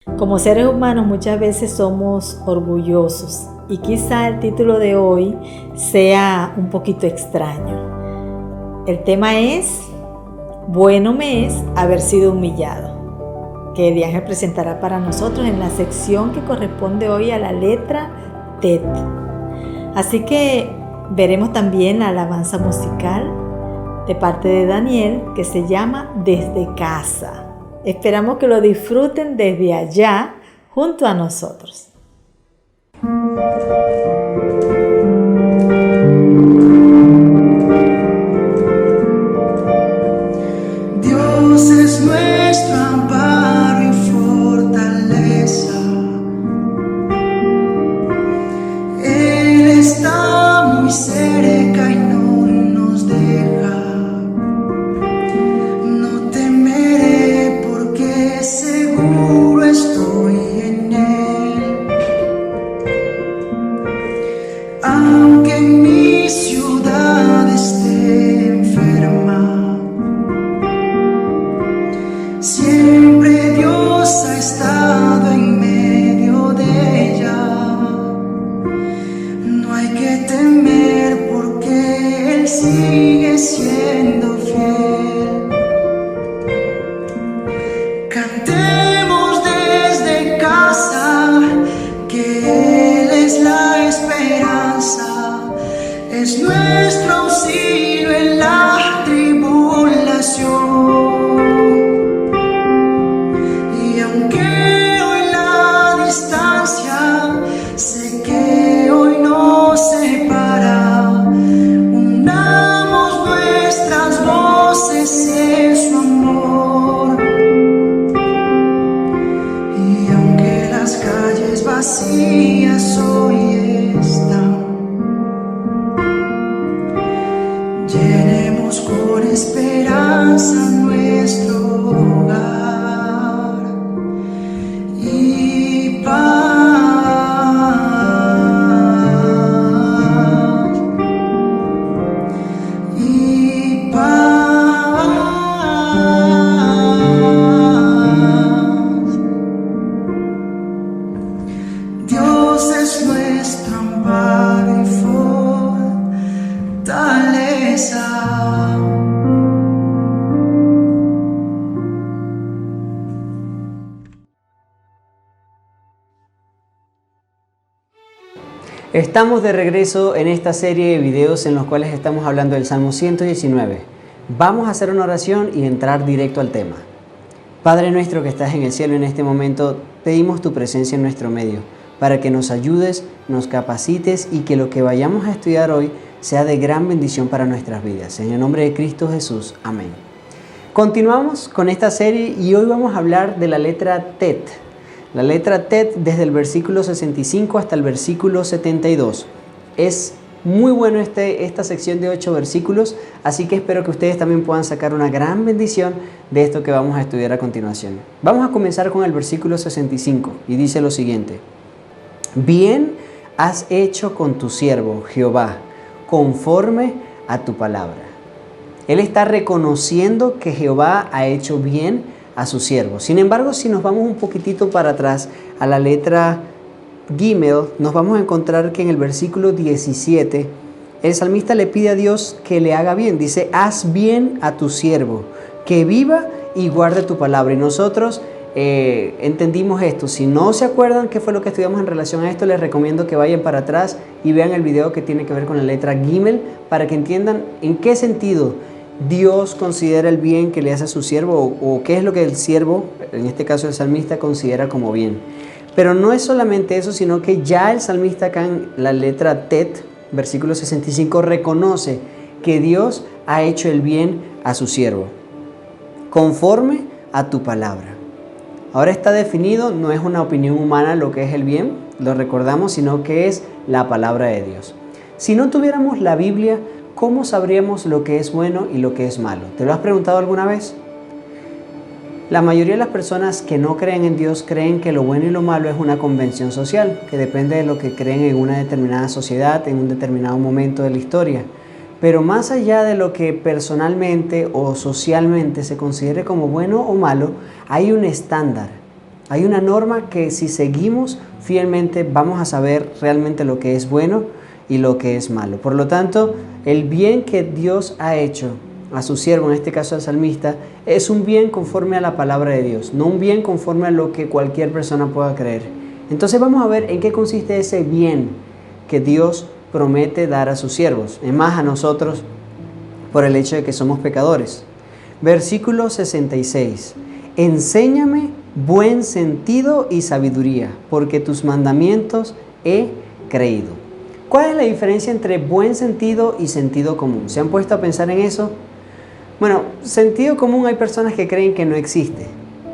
Como seres humanos muchas veces somos orgullosos y quizá el título de hoy sea un poquito extraño. El tema es, bueno me es haber sido humillado, que el ángel presentará para nosotros en la sección que corresponde hoy a la letra TET. Así que veremos también la alabanza musical de parte de Daniel que se llama Desde Casa. Esperamos que lo disfruten desde allá junto a nosotros. Dios es nuestro amparo y fortaleza. Él está muy cerca y no nos deja. No temeré porque seguro estoy en Él. Aunque en mi ciudad esté enferma, siempre Dios ha estado en medio de ella. No hay que temer porque Él sigue siendo fiel. Cantemos desde casa que Él es la esperanza, es nuestro auxilio en la tribulación. Y aunque hoy la distancia sé que hoy nos separa, unamos nuestras voces en su amor. Y aunque las calles vacías hoy están, llenemos con esperanza nuestro hogar y paz, y paz. Dios es nuestro amparo y fortaleza. Estamos de regreso en esta serie de videos en los cuales estamos hablando del Salmo 119. Vamos a hacer una oración y entrar directo al tema. Padre nuestro que estás en el cielo, en este momento pedimos tu presencia en nuestro medio para que nos ayudes, nos capacites y que lo que vayamos a estudiar hoy sea de gran bendición para nuestras vidas. En el nombre de Cristo Jesús. Amén. Continuamos con esta serie y hoy vamos a hablar de la letra TET. La letra TET desde el versículo 65 hasta el versículo 72. Es muy bueno esta sección de 8 versículos, así que espero que ustedes también puedan sacar una gran bendición de esto que vamos a estudiar a continuación. Vamos a comenzar con el versículo 65 y dice lo siguiente. Bien has hecho con tu siervo, Jehová, conforme a tu palabra. Él está reconociendo que Jehová ha hecho bien a su siervo. Sin embargo, si nos vamos un poquitito para atrás a la letra Gimel, nos vamos a encontrar que en el versículo 17 el salmista le pide a Dios que le haga bien. Dice, haz bien a tu siervo, que viva y guarde tu palabra. Y nosotros entendimos esto. Si no se acuerdan qué fue lo que estudiamos en relación a esto, les recomiendo que vayan para atrás y vean el video que tiene que ver con la letra Gimel para que entiendan en qué sentido Dios considera el bien que le hace a su siervo o qué es lo que el siervo, en este caso el salmista, considera como bien. Pero no es solamente eso, sino que ya el salmista acá en la letra TET, versículo 65, reconoce que Dios ha hecho el bien a su siervo, conforme a tu palabra. Ahora está definido, no es una opinión humana lo que es el bien, lo recordamos, sino que es la palabra de Dios. Si no tuviéramos la Biblia, ¿cómo sabríamos lo que es bueno y lo que es malo? ¿Te lo has preguntado alguna vez? La mayoría de las personas que no creen en Dios creen que lo bueno y lo malo es una convención social, que depende de lo que creen en una determinada sociedad, en un determinado momento de la historia. Pero más allá de lo que personalmente o socialmente se considere como bueno o malo, hay un estándar. Hay una norma que si seguimos fielmente vamos a saber realmente lo que es bueno y lo que es malo. Por lo tanto, el bien que Dios ha hecho a su siervo, en este caso al salmista, es un bien conforme a la palabra de Dios, no un bien conforme a lo que cualquier persona pueda creer. Entonces vamos a ver en qué consiste ese bien que Dios promete dar a sus siervos, es más a nosotros por el hecho de que somos pecadores. Versículo 66. Enséñame buen sentido y sabiduría, porque tus mandamientos he creído. ¿Cuál es la diferencia entre buen sentido y sentido común? ¿Se han puesto a pensar en eso? Bueno, sentido común hay personas que creen que no existe,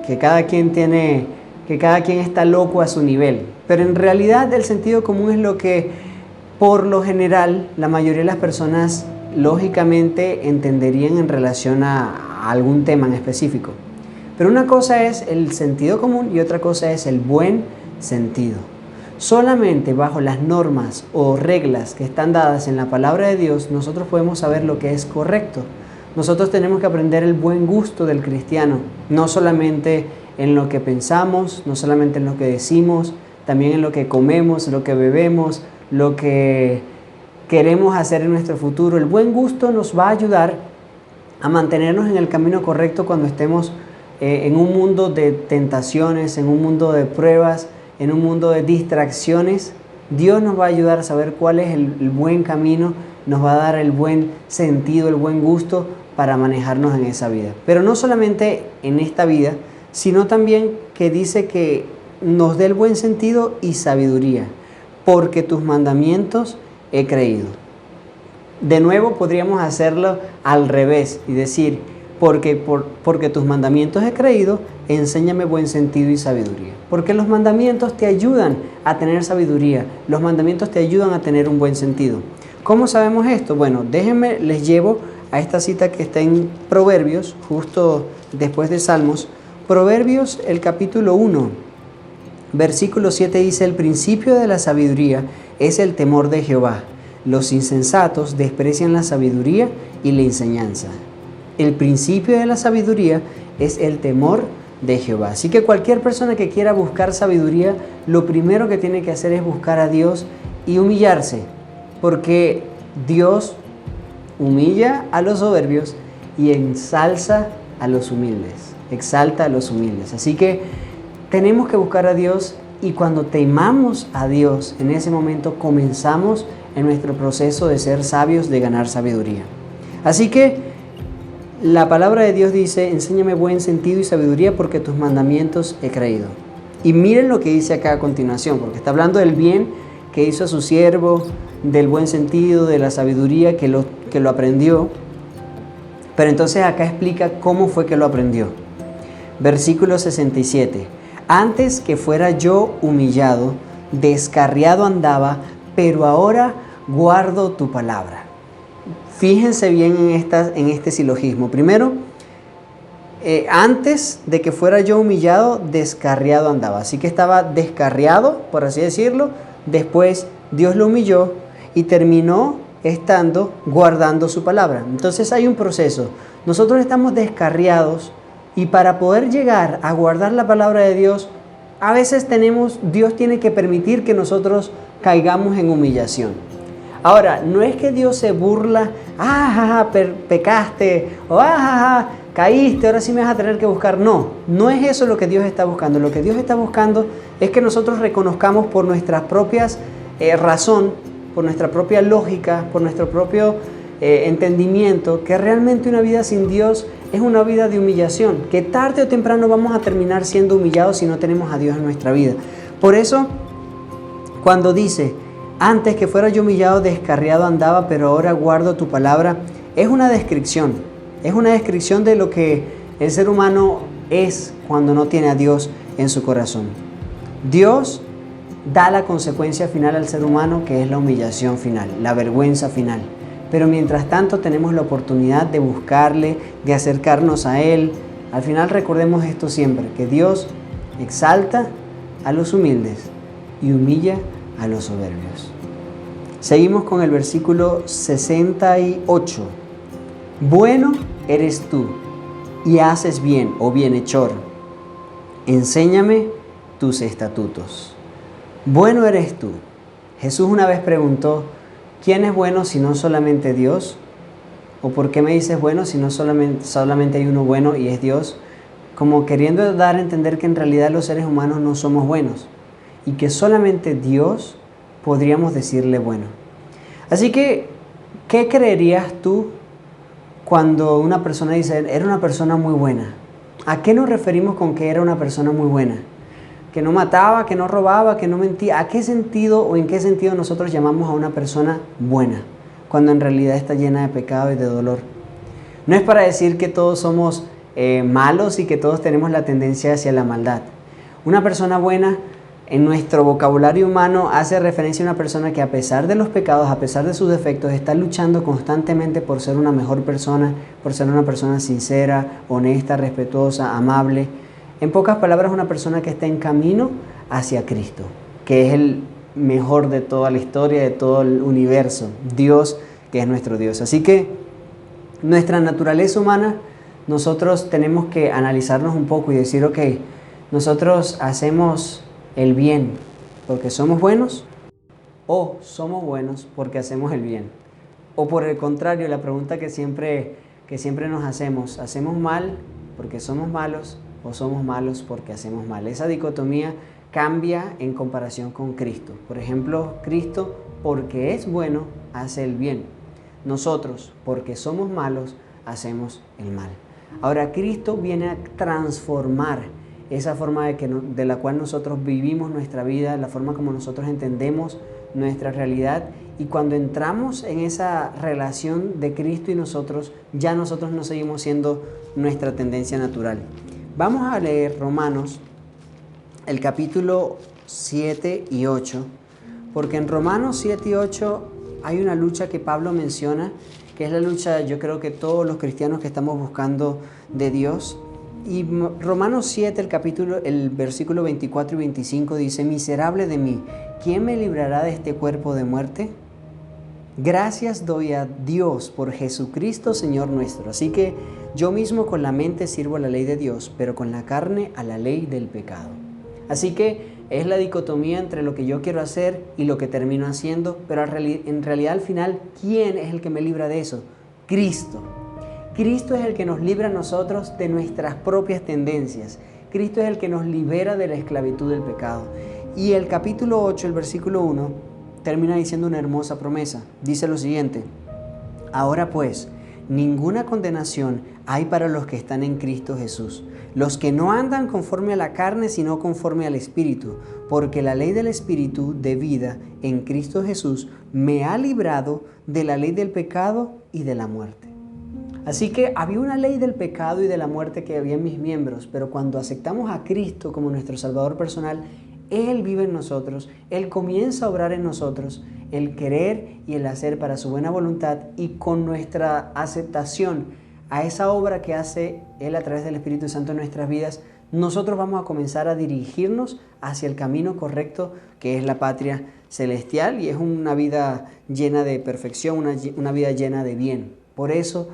que cada quien está loco a su nivel. Pero en realidad el sentido común es lo que por lo general la mayoría de las personas lógicamente entenderían en relación a algún tema en específico. Pero una cosa es el sentido común y otra cosa es el buen sentido. Solamente bajo las normas o reglas que están dadas en la palabra de Dios, nosotros podemos saber lo que es correcto. Nosotros tenemos que aprender el buen gusto del cristiano, no solamente en lo que pensamos, no solamente en lo que decimos, también en lo que comemos, lo que bebemos, lo que queremos hacer en nuestro futuro. El buen gusto nos va a ayudar a mantenernos en el camino correcto cuando estemos en un mundo de tentaciones, en un mundo de pruebas, en un mundo de distracciones. Dios nos va a ayudar a saber cuál es el buen camino, nos va a dar el buen sentido, el buen gusto para manejarnos en esa vida. Pero no solamente en esta vida, sino también que dice que nos dé el buen sentido y sabiduría, porque tus mandamientos he creído. De nuevo podríamos hacerlo al revés y decir, porque tus mandamientos he creído, enséñame buen sentido y sabiduría. Porque los mandamientos te ayudan a tener sabiduría, los mandamientos te ayudan a tener un buen sentido. ¿Cómo sabemos esto? Bueno, déjenme, les llevo a esta cita que está en Proverbios, justo después de Salmos. Proverbios, el capítulo 1, versículo 7 dice, el principio de la sabiduría es el temor de Jehová. Los insensatos desprecian la sabiduría y la enseñanza. El principio de la sabiduría es el temor de Jehová. Así que cualquier persona que quiera buscar sabiduría, lo primero que tiene que hacer es buscar a Dios y humillarse, porque Dios humilla a los soberbios y ensalza a los humildes, exalta a los humildes. Así que tenemos que buscar a Dios, y cuando temamos a Dios, en ese momento comenzamos en nuestro proceso de ser sabios, de ganar sabiduría. Así que la palabra de Dios dice, enséñame buen sentido y sabiduría, porque tus mandamientos he creído. Y miren lo que dice acá a continuación, porque está hablando del bien que hizo a su siervo, del buen sentido, de la sabiduría que lo aprendió. Pero entonces acá explica cómo fue que lo aprendió. Versículo 67. Antes que fuera yo humillado, descarriado andaba, pero ahora guardo tu palabra. Fíjense bien en este silogismo. Primero, antes de que fuera yo humillado, descarriado andaba. Así que estaba descarriado, por así decirlo. Después Dios lo humilló y terminó estando guardando su palabra. Entonces hay un proceso. Nosotros estamos descarriados, y para poder llegar a guardar la palabra de Dios, a veces Dios tiene que permitir que nosotros caigamos en humillación. Ahora, no es que Dios se burla, pecaste, o caíste, ahora sí me vas a tener que buscar. No es eso lo que Dios está buscando. Lo que Dios está buscando es que nosotros reconozcamos por nuestras propias razón, por nuestra propia lógica, por nuestro propio entendimiento, que realmente una vida sin Dios es una vida de humillación, que tarde o temprano vamos a terminar siendo humillados si no tenemos a Dios en nuestra vida. Por eso, cuando dice, antes que fuera yo humillado, descarriado andaba, pero ahora guardo tu palabra, es una descripción de lo que el ser humano es cuando no tiene a Dios en su corazón. Dios da la consecuencia final al ser humano, que es la humillación final, la vergüenza final. Pero mientras tanto tenemos la oportunidad de buscarle, de acercarnos a Él. Al final recordemos esto siempre, que Dios exalta a los humildes y humilla a los soberbios. Seguimos con el versículo 68. Bueno eres tú y haces bien, oh bienhechor. Enséñame tus estatutos. Bueno eres tú. Jesús una vez preguntó, ¿quién es bueno si no solamente Dios? ¿O por qué me dices bueno si no solamente hay uno bueno y es Dios? Como queriendo dar a entender que en realidad los seres humanos no somos buenos y que solamente Dios podríamos decirle bueno. Así que, ¿qué creerías tú cuando una persona dice, era una persona muy buena? ¿A qué nos referimos con que era una persona muy buena? Que no mataba, que no robaba, que no mentía. ¿A qué sentido o en qué sentido nosotros llamamos a una persona buena cuando en realidad está llena de pecado y de dolor? No es para decir que todos somos malos y que todos tenemos la tendencia hacia la maldad. Una persona buena en nuestro vocabulario humano hace referencia a una persona que a pesar de los pecados, a pesar de sus defectos, está luchando constantemente por ser una mejor persona, por ser una persona sincera, honesta, respetuosa, amable. En pocas palabras, una persona que está en camino hacia Cristo, que es el mejor de toda la historia, de todo el universo, Dios, que es nuestro Dios. Así que nuestra naturaleza humana, nosotros tenemos que analizarnos un poco y decir, ok, nosotros hacemos el bien porque somos buenos o somos buenos porque hacemos el bien. O por el contrario, la pregunta que siempre nos hacemos, ¿hacemos mal porque somos malos o somos malos porque hacemos mal? Esa dicotomía cambia en comparación con Cristo. Por ejemplo, Cristo, porque es bueno, hace el bien. Nosotros, porque somos malos, hacemos el mal. Ahora, Cristo viene a transformar esa forma de la cual nosotros vivimos nuestra vida, la forma como nosotros entendemos nuestra realidad. Y cuando entramos en esa relación de Cristo y nosotros, ya nosotros no seguimos siendo nuestra tendencia natural. Vamos a leer Romanos, el capítulo 7 y 8, porque en Romanos 7 y 8 hay una lucha que Pablo menciona, que es la lucha, yo creo que todos los cristianos que estamos buscando de Dios. Y Romanos 7, el versículo 24 y 25 dice, miserable de mí, ¿quién me librará de este cuerpo de muerte? Gracias doy a Dios por Jesucristo Señor nuestro. Así que yo mismo con la mente sirvo a la ley de Dios, pero con la carne a la ley del pecado. Así que es la dicotomía entre lo que yo quiero hacer y lo que termino haciendo, pero en realidad al final, ¿quién es el que me libra de eso? Cristo. Cristo es el que nos libra a nosotros de nuestras propias tendencias. Cristo es el que nos libera de la esclavitud del pecado. Y el capítulo 8, el versículo 1, termina diciendo una hermosa promesa. Dice lo siguiente, ahora pues, ninguna condenación hay para los que están en Cristo Jesús, los que no andan conforme a la carne, sino conforme al Espíritu, porque la ley del Espíritu de vida en Cristo Jesús me ha librado de la ley del pecado y de la muerte. Así que había una ley del pecado y de la muerte que había en mis miembros, pero cuando aceptamos a Cristo como nuestro Salvador personal, Él vive en nosotros, Él comienza a obrar en nosotros, el querer y el hacer para su buena voluntad, y con nuestra aceptación a esa obra que hace Él a través del Espíritu Santo en nuestras vidas, nosotros vamos a comenzar a dirigirnos hacia el camino correcto que es la patria celestial, y es una vida llena de perfección, una vida llena de bien. Por eso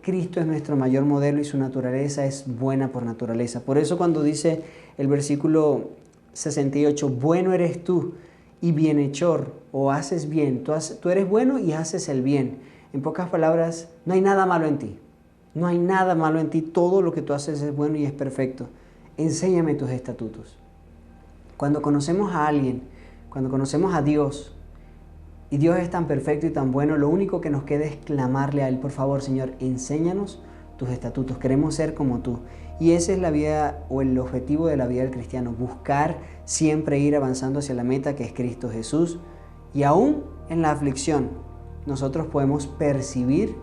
Cristo es nuestro mayor modelo y su naturaleza es buena por naturaleza. Por eso cuando dice el versículo 68, bueno eres tú y bienhechor, o haces bien, tú eres bueno y haces el bien. En pocas palabras, no hay nada malo en ti. No hay nada malo en ti, todo lo que tú haces es bueno y es perfecto. Enséñame tus estatutos. Cuando conocemos a alguien, cuando conocemos a Dios, y Dios es tan perfecto y tan bueno, lo único que nos queda es clamarle a Él, por favor, Señor, enséñanos tus estatutos, queremos ser como tú. Y esa es la vida o el objetivo de la vida del cristiano, buscar siempre ir avanzando hacia la meta que es Cristo Jesús. Y aún en la aflicción, nosotros podemos percibir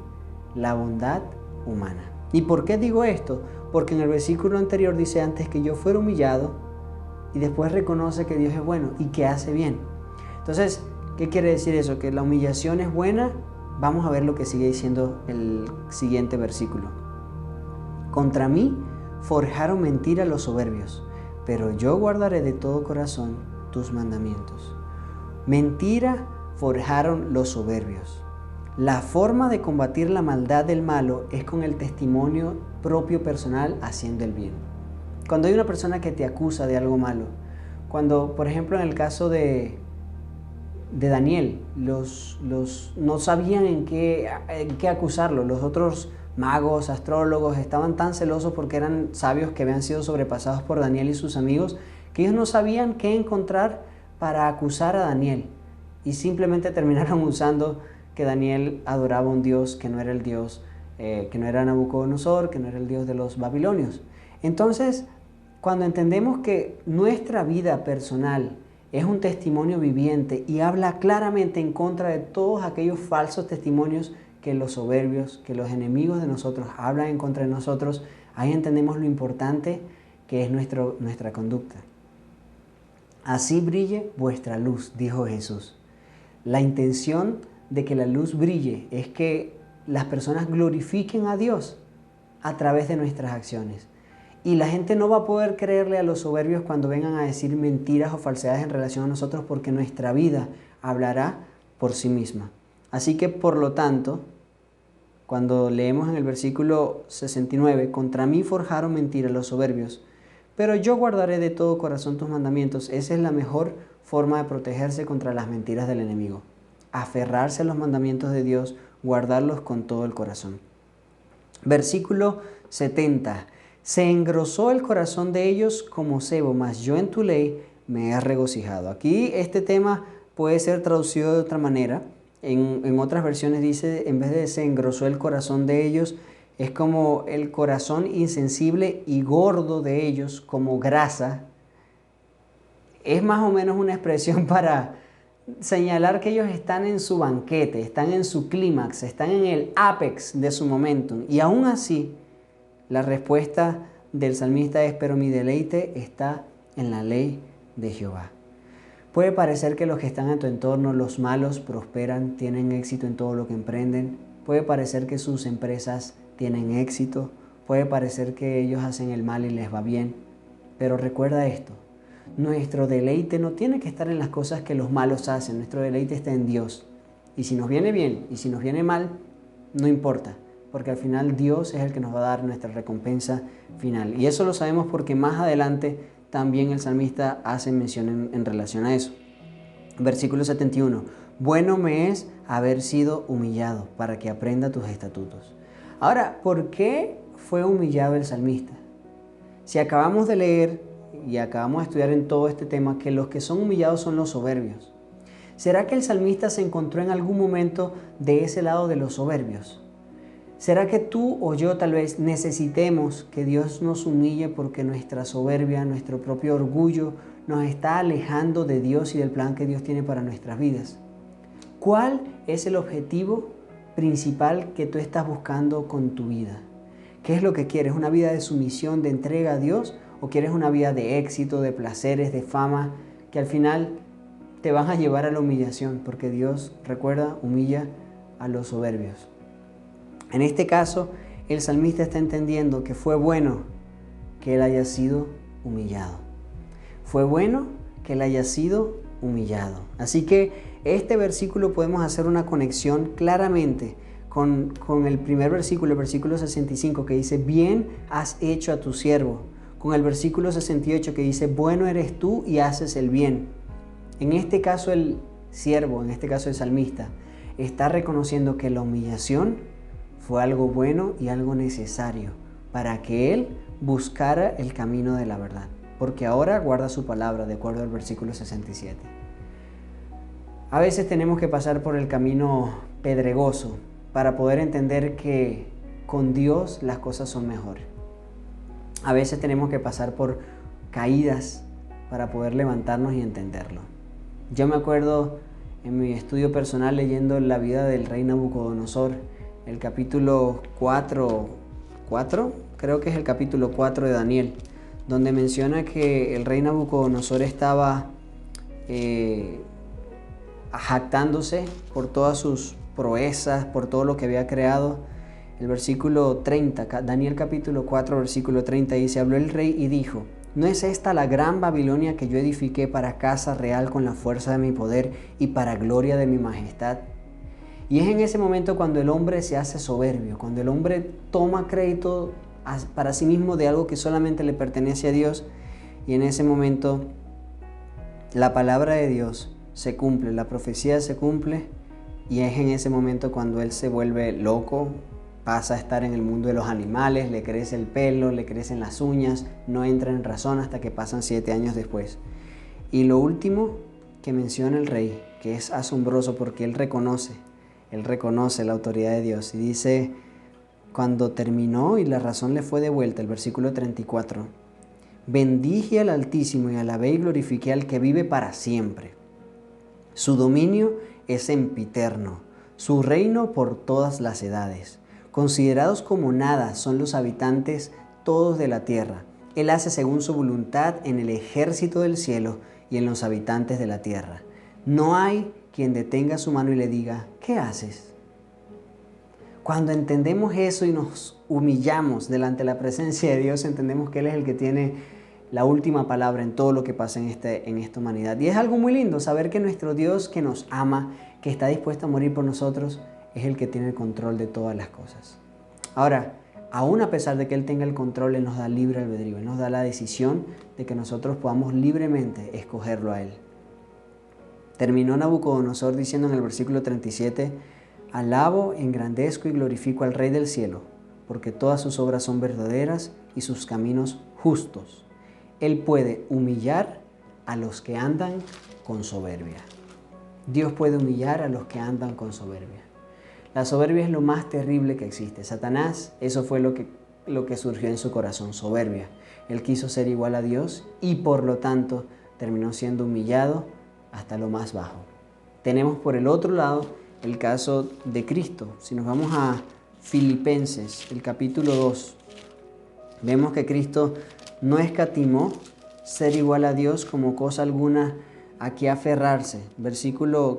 la bondad humana. ¿Y por qué digo esto? Porque en el versículo anterior dice, antes que yo fuera humillado, y después reconoce que Dios es bueno y que hace bien. Entonces, ¿qué quiere decir eso? Que la humillación es buena. Vamos a ver lo que sigue diciendo el siguiente versículo. Contra mí forjaron mentira los soberbios, pero yo guardaré de todo corazón tus mandamientos. Mentira forjaron los soberbios. La forma de combatir la maldad del malo es con el testimonio propio personal haciendo el bien. Cuando hay una persona que te acusa de algo malo, Cuando, por ejemplo, en el caso de Daniel, no sabían en qué acusarlo. Los otros magos, astrólogos, estaban tan celosos porque eran sabios que habían sido sobrepasados por Daniel y sus amigos, que ellos no sabían qué encontrar para acusar a Daniel. Y simplemente terminaron usando que Daniel adoraba a un Dios que no era el Dios, que no era Nabucodonosor, que no era el Dios de los babilonios. Entonces, cuando entendemos que nuestra vida personal es un testimonio viviente y habla claramente en contra de todos aquellos falsos testimonios que los soberbios, que los enemigos de nosotros hablan en contra de nosotros, ahí entendemos lo importante que es nuestra conducta. Así brille vuestra luz, dijo Jesús. La intención de que la luz brille es que las personas glorifiquen a Dios a través de nuestras acciones. Y la gente no va a poder creerle a los soberbios cuando vengan a decir mentiras o falsedades en relación a nosotros, porque nuestra vida hablará por sí misma. Así que, por lo tanto, cuando leemos en el versículo 69, contra mí forjaron mentiras los soberbios, pero yo guardaré de todo corazón tus mandamientos. Esa es la mejor forma de protegerse contra las mentiras del enemigo. Aferrarse a los mandamientos de Dios, guardarlos con todo el corazón. Versículo 70. Se engrosó el corazón de ellos como sebo, mas yo en tu ley me he regocijado. Aquí este tema puede ser traducido de otra manera. En otras versiones dice, en vez de se engrosó el corazón de ellos, es como el corazón insensible y gordo de ellos, como grasa. Es más o menos una expresión para señalar que ellos están en su banquete, están en su clímax, están en el ápex de su momentum. Y aún así, la respuesta del salmista es, pero mi deleite está en la ley de Jehová. Puede parecer que los que están en tu entorno, los malos, prosperan, tienen éxito en todo lo que emprenden. Puede parecer que sus empresas tienen éxito. Puede parecer que ellos hacen el mal y les va bien. Pero recuerda esto, nuestro deleite no tiene que estar en las cosas que los malos hacen. Nuestro deleite está en Dios. Y si nos viene bien y si nos viene mal, no importa, porque al final Dios es el que nos va a dar nuestra recompensa final. Y eso lo sabemos porque más adelante también el salmista hace mención en relación a eso. Versículo 71. Bueno me es haber sido humillado para que aprenda tus estatutos. Ahora, ¿por qué fue humillado el salmista? Si acabamos de leer y acabamos de estudiar en todo este tema que los que son humillados son los soberbios, ¿será que el salmista se encontró en algún momento de ese lado de los soberbios? ¿Será que tú o yo tal vez necesitemos que Dios nos humille porque nuestra soberbia, nuestro propio orgullo nos está alejando de Dios y del plan que Dios tiene para nuestras vidas? ¿Cuál es el objetivo principal que tú estás buscando con tu vida? ¿Qué es lo que quieres? ¿Una vida de sumisión, de entrega a Dios? ¿O quieres una vida de éxito, de placeres, de fama, que al final te van a llevar a la humillación? Porque Dios, recuerda, humilla a los soberbios. En este caso, el salmista está entendiendo que fue bueno que él haya sido humillado. Fue bueno que él haya sido humillado. Así que este versículo podemos hacer una conexión claramente con el primer versículo, el versículo 65, que dice, bien has hecho a tu siervo. Con el versículo 68 que dice, bueno eres tú y haces el bien. En este caso el siervo, en este caso el salmista, está reconociendo que la humillación fue algo bueno y algo necesario para que él buscara el camino de la verdad, porque ahora guarda su palabra, de acuerdo al versículo 67. A veces tenemos que pasar por el camino pedregoso para poder entender que con Dios las cosas son mejores. A veces tenemos que pasar por caídas para poder levantarnos y entenderlo. Yo me acuerdo en mi estudio personal leyendo la vida del rey Nabucodonosor, el capítulo 4, creo que es el capítulo 4 de Daniel, donde menciona que el rey Nabucodonosor estaba jactándose por todas sus proezas, por todo lo que había creado. El versículo 30, Daniel capítulo 4, versículo 30 dice, habló el rey y dijo, ¿no es esta la gran Babilonia que yo edifiqué para casa real con la fuerza de mi poder y para gloria de mi majestad? Y es en ese momento cuando el hombre se hace soberbio, cuando el hombre toma crédito para sí mismo de algo que solamente le pertenece a Dios, y en ese momento la palabra de Dios se cumple, la profecía se cumple, y es en ese momento cuando él se vuelve loco, pasa a estar en el mundo de los animales, le crece el pelo, le crecen las uñas, no entra en razón hasta que pasan 7 años después. Y lo último que menciona el rey, que es asombroso porque él reconoce la autoridad de Dios, y dice, cuando terminó y la razón le fue devuelta, el versículo 34, bendije al Altísimo y alabé y glorifiqué al que vive para siempre. Su dominio es sempiterno, su reino por todas las edades. Considerados como nada son los habitantes todos de la tierra. Él hace según su voluntad en el ejército del cielo y en los habitantes de la tierra. No hay quien detenga su mano y le diga, ¿qué haces? Cuando entendemos eso y nos humillamos delante de la presencia de Dios, entendemos que Él es el que tiene la última palabra en todo lo que pasa en esta humanidad. Y es algo muy lindo saber que nuestro Dios, que nos ama, que está dispuesto a morir por nosotros, es el que tiene el control de todas las cosas. Ahora, aún a pesar de que Él tenga el control, Él nos da libre albedrío, Él nos da la decisión de que nosotros podamos libremente escogerlo a Él. Terminó Nabucodonosor diciendo en el versículo 37, alabo, engrandezco y glorifico al Rey del cielo, porque todas sus obras son verdaderas y sus caminos justos. Él puede humillar a los que andan con soberbia. Dios puede humillar a los que andan con soberbia. La soberbia es lo más terrible que existe. Satanás, eso fue lo que surgió en su corazón, soberbia. Él quiso ser igual a Dios y por lo tanto terminó siendo humillado hasta lo más bajo. Tenemos por el otro lado el caso de Cristo. Si nos vamos a Filipenses, el capítulo 2, vemos que Cristo no escatimó ser igual a Dios como cosa alguna a que aferrarse.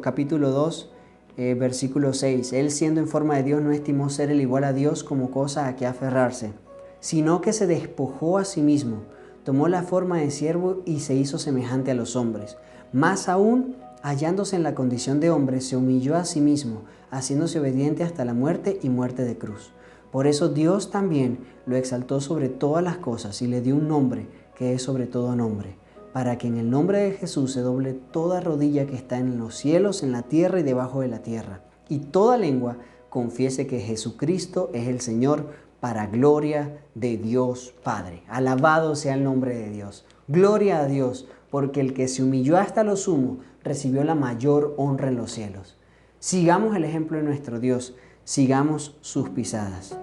Capítulo 2, versículo 6. Él, siendo en forma de Dios, no estimó ser el igual a Dios como cosa a que aferrarse, sino que se despojó a sí mismo, tomó la forma de siervo y se hizo semejante a los hombres. Más aún, hallándose en la condición de hombre, se humilló a sí mismo, haciéndose obediente hasta la muerte y muerte de cruz. Por eso Dios también lo exaltó sobre todas las cosas y le dio un nombre que es sobre todo nombre, para que en el nombre de Jesús se doble toda rodilla que está en los cielos, en la tierra y debajo de la tierra, y toda lengua confiese que Jesucristo es el Señor, para gloria de Dios Padre. Alabado sea el nombre de Dios. Gloria a Dios, porque el que se humilló hasta lo sumo recibió la mayor honra en los cielos. Sigamos el ejemplo de nuestro Dios, sigamos sus pisadas.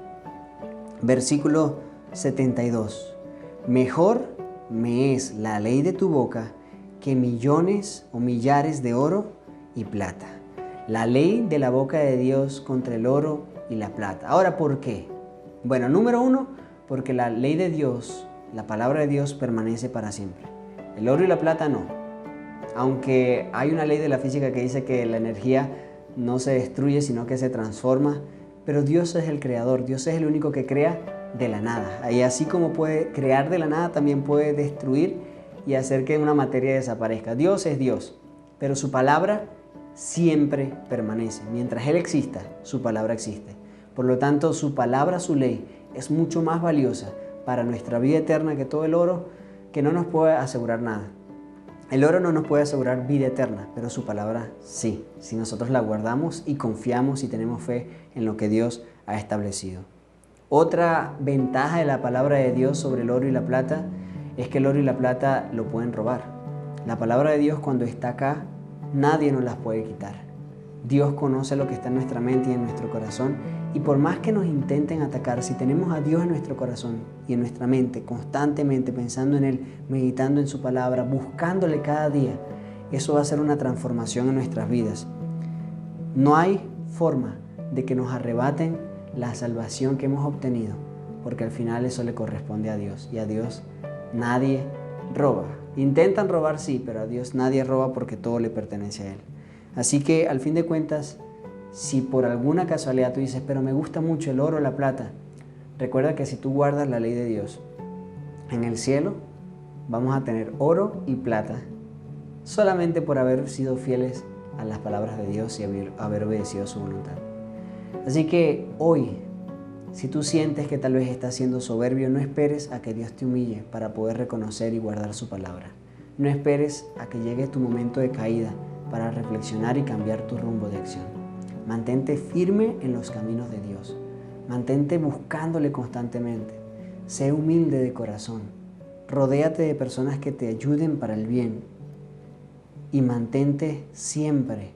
Versículo 72. Mejor me es la ley de tu boca que millones o millares de oro y plata. La ley de la boca de Dios contra el oro y la plata. Ahora, ¿por qué? Bueno, número 1, porque la ley de Dios, la palabra de Dios permanece para siempre. El oro y la plata no. Aunque hay una ley de la física que dice que la energía no se destruye, sino que se transforma. Pero Dios es el creador, Dios es el único que crea de la nada. Y así como puede crear de la nada, también puede destruir y hacer que una materia desaparezca. Dios es Dios, pero su palabra siempre permanece. Mientras Él exista, su palabra existe. Por lo tanto, su palabra, su ley, es mucho más valiosa para nuestra vida eterna que todo el oro, que no nos puede asegurar nada. El oro no nos puede asegurar vida eterna, pero su palabra sí, si nosotros la guardamos y confiamos y tenemos fe en lo que Dios ha establecido. Otra ventaja de la palabra de Dios sobre el oro y la plata es que el oro y la plata lo pueden robar. La palabra de Dios, cuando está acá, nadie nos las puede quitar. Dios conoce lo que está en nuestra mente y en nuestro corazón, y por más que nos intenten atacar, si tenemos a Dios en nuestro corazón y en nuestra mente, constantemente pensando en Él, meditando en su palabra, buscándole cada día, eso va a ser una transformación en nuestras vidas. No hay forma de que nos arrebaten la salvación que hemos obtenido, porque al final eso le corresponde a Dios, y a Dios nadie roba. Intentan robar, sí, pero a Dios nadie roba, porque todo le pertenece a Él. Así que al fin de cuentas, si por alguna casualidad tú dices, pero me gusta mucho el oro o la plata, recuerda que si tú guardas la ley de Dios, en el cielo vamos a tener oro y plata, solamente por haber sido fieles a las palabras de Dios y haber obedecido su voluntad. Así que hoy, si tú sientes que tal vez estás siendo soberbio, no esperes a que Dios te humille para poder reconocer y guardar su palabra. No esperes a que llegue tu momento de caída para reflexionar y cambiar tu rumbo de acción. Mantente firme en los caminos de Dios. Mantente buscándole constantemente. Sé humilde de corazón. Rodéate de personas que te ayuden para el bien. Y mantente siempre,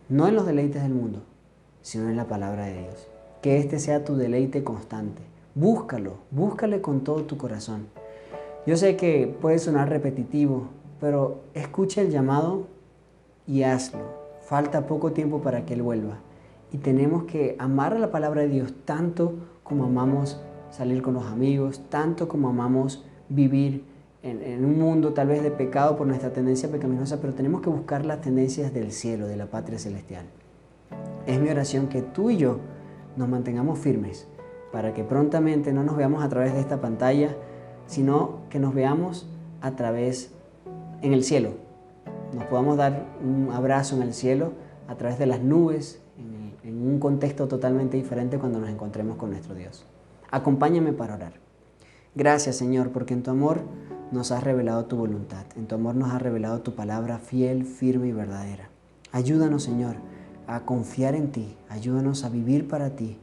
no en los deleites del mundo, sino en la palabra de Dios. Que este sea tu deleite constante. Búscale con todo tu corazón. Yo sé que puede sonar repetitivo, pero escucha el llamado y hazlo. Falta poco tiempo para que Él vuelva. Y tenemos que amar a la palabra de Dios tanto como amamos salir con los amigos, tanto como amamos vivir en un mundo tal vez de pecado por nuestra tendencia pecaminosa, pero tenemos que buscar las tendencias del cielo, de la patria celestial. Es mi oración que tú y yo nos mantengamos firmes para que prontamente no nos veamos a través de esta pantalla, sino que nos veamos a través en el cielo. Nos podamos dar un abrazo en el cielo a través de las nubes, en un contexto totalmente diferente cuando nos encontremos con nuestro Dios. Acompáñame para orar. Gracias, Señor, porque en tu amor nos has revelado tu voluntad. En tu amor nos has revelado tu palabra fiel, firme y verdadera. Ayúdanos, Señor, a confiar en ti. Ayúdanos a vivir para ti.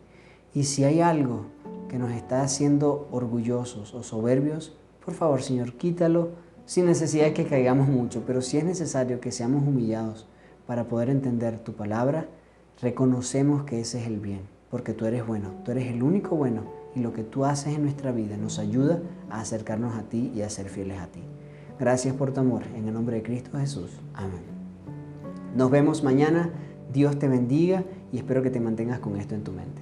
Y si hay algo que nos está haciendo orgullosos o soberbios, por favor, Señor, quítalo sin necesidad de que caigamos mucho. Pero si es necesario que seamos humillados para poder entender tu palabra, reconocemos que ese es el bien, porque tú eres bueno, tú eres el único bueno. Y lo que tú haces en nuestra vida nos ayuda a acercarnos a ti y a ser fieles a ti. Gracias por tu amor. En el nombre de Cristo Jesús. Amén. Nos vemos mañana. Dios te bendiga y espero que te mantengas con esto en tu mente.